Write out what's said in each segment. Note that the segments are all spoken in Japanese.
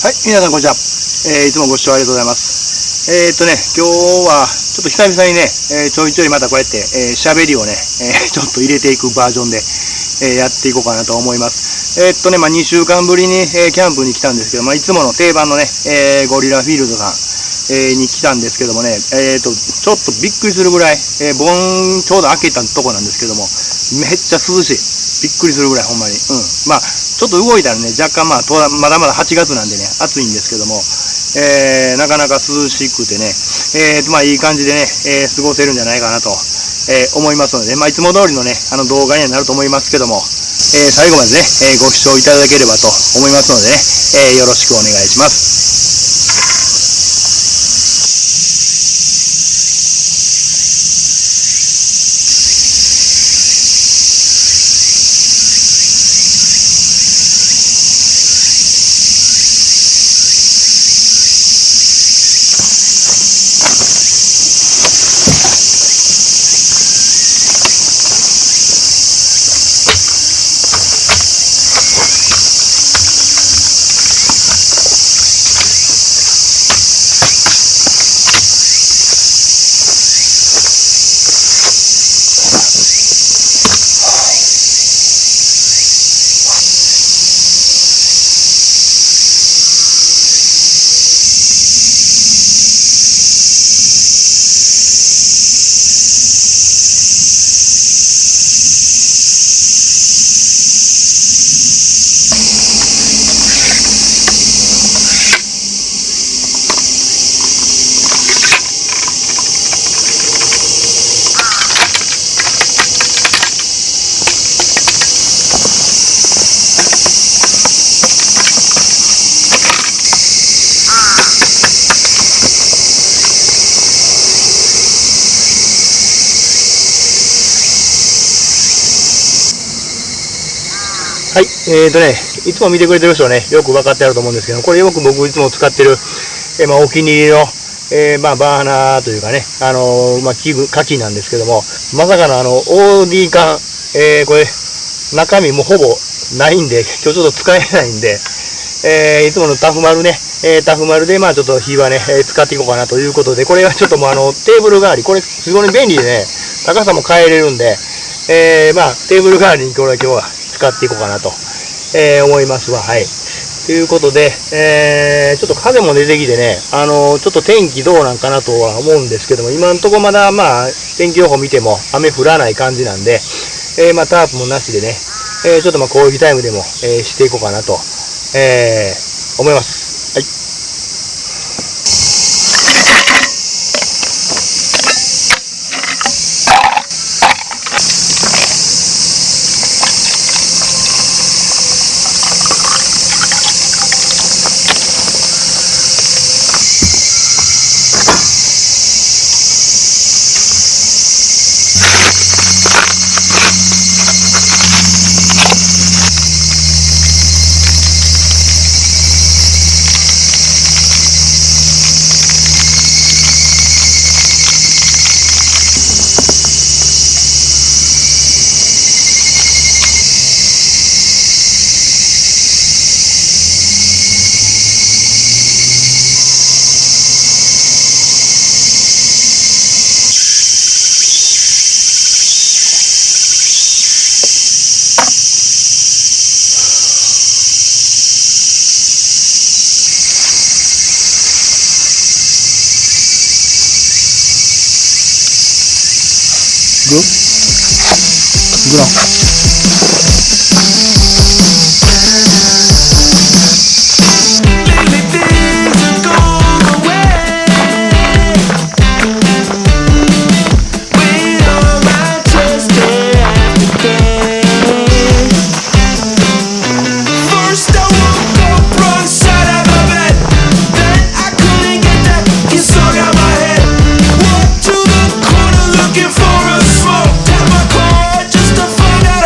はい、皆さんこんにちは。いつもご視聴ありがとうございます。今日はちょっと久々にね、ちょいちょいまたこうやって、喋りをね、ちょっと入れていくバージョンで、やっていこうかなと思います。2週間ぶりに、キャンプに来たんですけど、いつもの定番のね、ゴリラフィールドさん、に来たんですけどもね、ちょっとびっくりするぐらい、盆ちょうど開けたとこなんですけども、めっちゃ涼しい。びっくりするぐらい、ほんまに。ちょっと動いたらね、若干まだまだ8月なんでね、暑いんですけども、なかなか涼しくてね、いい感じでね、過ごせるんじゃないかなと、思いますので、いつも通りのね、動画にはなると思いますけども、最後までね、ご視聴いただければと思いますのでね、よろしくお願いします。はい、いつも見てくれてる人はね、よく分かってあると思うんですけど、これよく僕いつも使ってる、お気に入りの、バーナーというかね、火器なんですけども、まさかのOD 缶、これ、中身もほぼないんで、今日ちょっと使えないんで、いつものタフ丸ね、タフ丸で、ちょっと火はね、使っていこうかなということで、これはちょっともうテーブル代わり、これ非常に便利でね、高さも変えれるんで、テーブル代わりにこれは今日は使っていこうかなと、思いますわ。はい。ということで、ちょっと風も出てきてね、ちょっと天気どうなんかなとは思うんですけども、今のところまだ天気予報見ても雨降らない感じなんで、タープもなしでね、ちょっとコーヒータイムでも、していこうかなと、思います。はい。Looking for a smoke, tap my car just to find out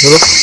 どうぞ。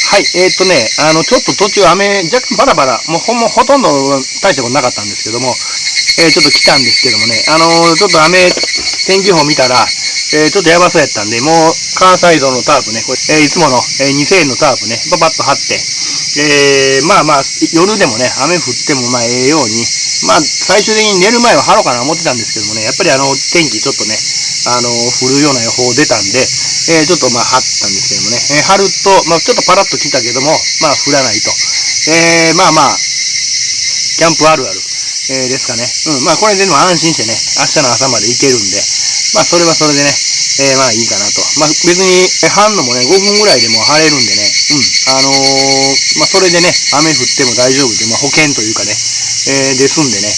はい、ちょっと途中雨、若干バラバラ、もうほとんど大したことなかったんですけども、ちょっと来たんですけどもね、ちょっと雨、天気予報見たら、ちょっとやばそうやったんで、もう、カーサイドのタープね、これ、いつもの、2000円のタープね、パパッと張って、まあまあ、夜でもね、雨降ってもまあように、まあ、最終的に寝る前は晴ろうかな思ってたんですけどもね、やっぱり天気ちょっとね、降るような予報出たんで、ちょっとまあ、張ったんですけどもね、張ると、まあ、ちょっとパラッと来たけども、まあ、降らないと。まあまあ、キャンプあるある、ですかね。まあ、これでも安心してね、明日の朝まで行けるんで、まあ、それはそれでね、まあいいかなと。まあ別に、張んのもね、5分ぐらいでもう晴れるんでね、まあそれでね、雨降っても大丈夫で、まあ保険というかね、ですんでね、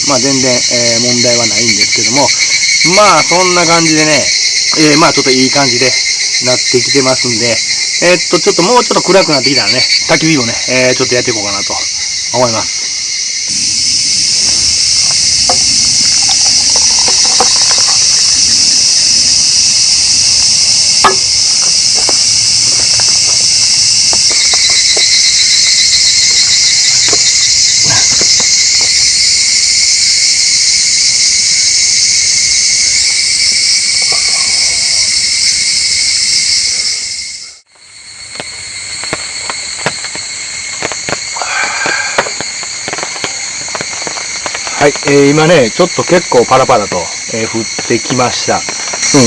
まあ全然、問題はないんですけども、まあそんな感じでね、まあちょっといい感じでなってきてますんで、ちょっともうちょっと暗くなってきたらね、焚き火をね、ちょっとやっていこうかなと思います。はい、今ね、ちょっと結構パラパラと、降ってきました。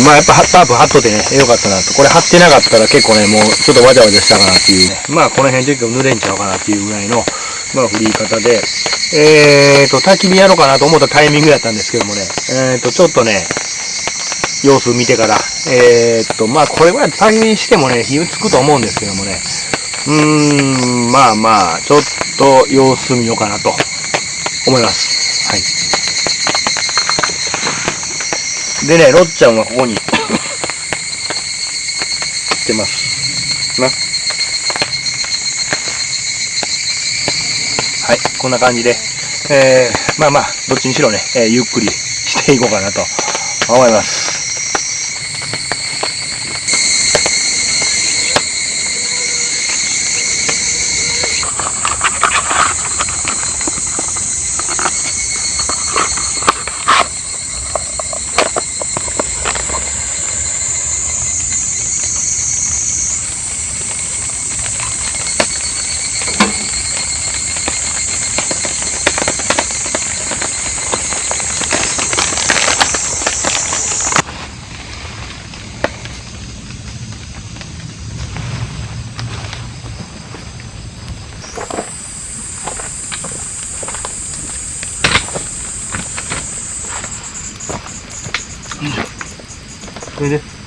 まあやっぱタープ張っとってね、よかったなと。これ張ってなかったら結構ね、もうちょっとわちゃわちゃしたかなっていうね。まあこの辺結構濡れんちゃうかなっていうぐらいの、まあ降り方で、焚き火やろうかなと思ったタイミングだったんですけどもね、ちょっとね、様子見てから、まあこれぐらい焚き火してもね、火つくと思うんですけどもね、まあまあ、ちょっと様子見ようかなと思います。はい。でね、ロッちゃんはここに来てます。はい、こんな感じで、まあまあ、どっちにしろね、ゆっくりしていこうかなと思います。それで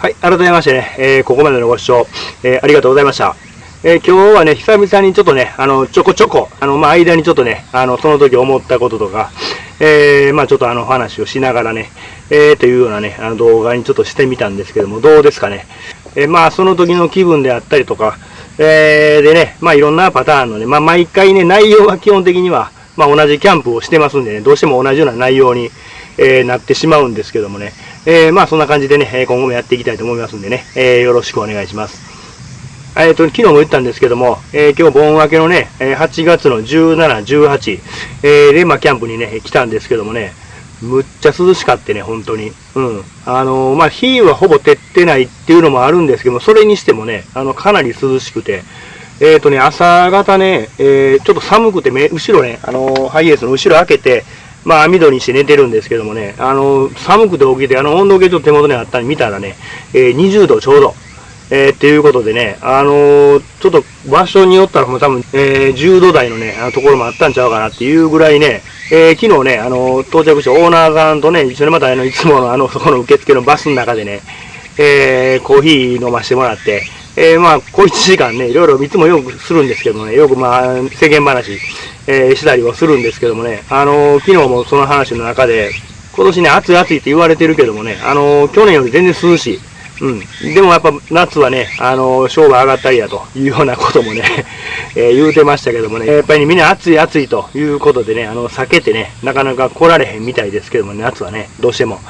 はい、改めましてね、ここまでのご視聴、ありがとうございました。今日はね、久々にちょっとね、ちょこちょこ、間にちょっとね、その時思ったこととか、ちょっと話をしながらね、というようなね、動画にちょっとしてみたんですけども、どうですかね。その時の気分であったりとか、でね、いろんなパターンのね、毎回ね、内容は基本的には、同じキャンプをしてますんでね、どうしても同じような内容に、なってしまうんですけどもね、そんな感じでね、今後もやっていきたいと思いますんでね、よろしくお願いします。昨日も言ったんですけども、今日盆明けのね、8月の17、18、で、キャンプにね、来たんですけどもね、むっちゃ涼しかってね、本当に。日はほぼ照ってないっていうのもあるんですけども、それにしてもね、かなり涼しくて、朝方ね、ちょっと寒くて後ろね、ハイエースの後ろ開けて、網戸にして寝てるんですけどもね、寒くて起きて、温度計ちょっと手元にあったんで見たらね、20度ちょうど。っていうことでね、ちょっと場所によったらもう多分、10度台のね、ところもあったんちゃうかなっていうぐらいね、昨日ね、到着してオーナーさんとね、一緒にまたいつものそこの受付のバスの中でね、コーヒー飲ませてもらって、小1時間ね、いろいろいつもよくするんですけどもね、よく世間話、したりはするんですけどもね、昨日もその話の中で、今年ね、暑い暑いって言われてるけどもね、去年より全然涼しい。でもやっぱ夏はね、勝負上がったりやというようなこともね、言うてましたけどもね、やっぱりみんな暑い暑いということでね、避けてね、なかなか来られへんみたいですけども、ね、夏はね、どうしても。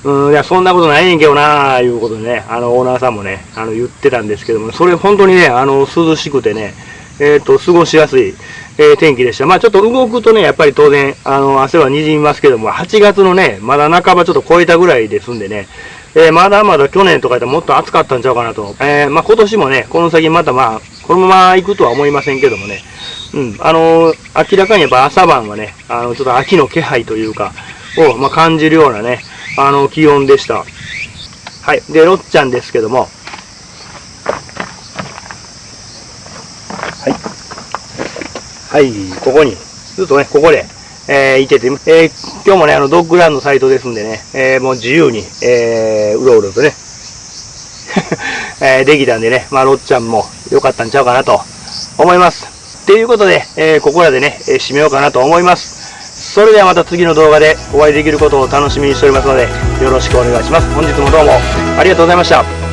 いや、そんなことないねんけどなー、いうことでね、オーナーさんもね、言ってたんですけども、それ本当にね、涼しくてね、過ごしやすい、天気でした。ちょっと動くとね、やっぱり当然、汗は滲みますけども、8月のね、まだ半ばちょっと超えたぐらいですんでね、まだまだ去年とかでもっと暑かったんちゃうかなと。今年もね、この先またこのまま行くとは思いませんけどもね、明らかにやっぱ朝晩はね、ちょっと秋の気配というか、を、感じるようなね、気温でした。はい。で、ロッちゃんですけども、はい。はい、ここに、ずっとね、ここで、いてて、今日もね、ドッグランのサイトですんでね、もう自由に、うろうろとね、できたんでね、ロッちゃんも良かったんちゃうかなと思います。ということで、ここらでね、締めようかなと思います。それではまた次の動画でお会いできることを楽しみにしておりますので、よろしくお願いします。本日もどうもありがとうございました。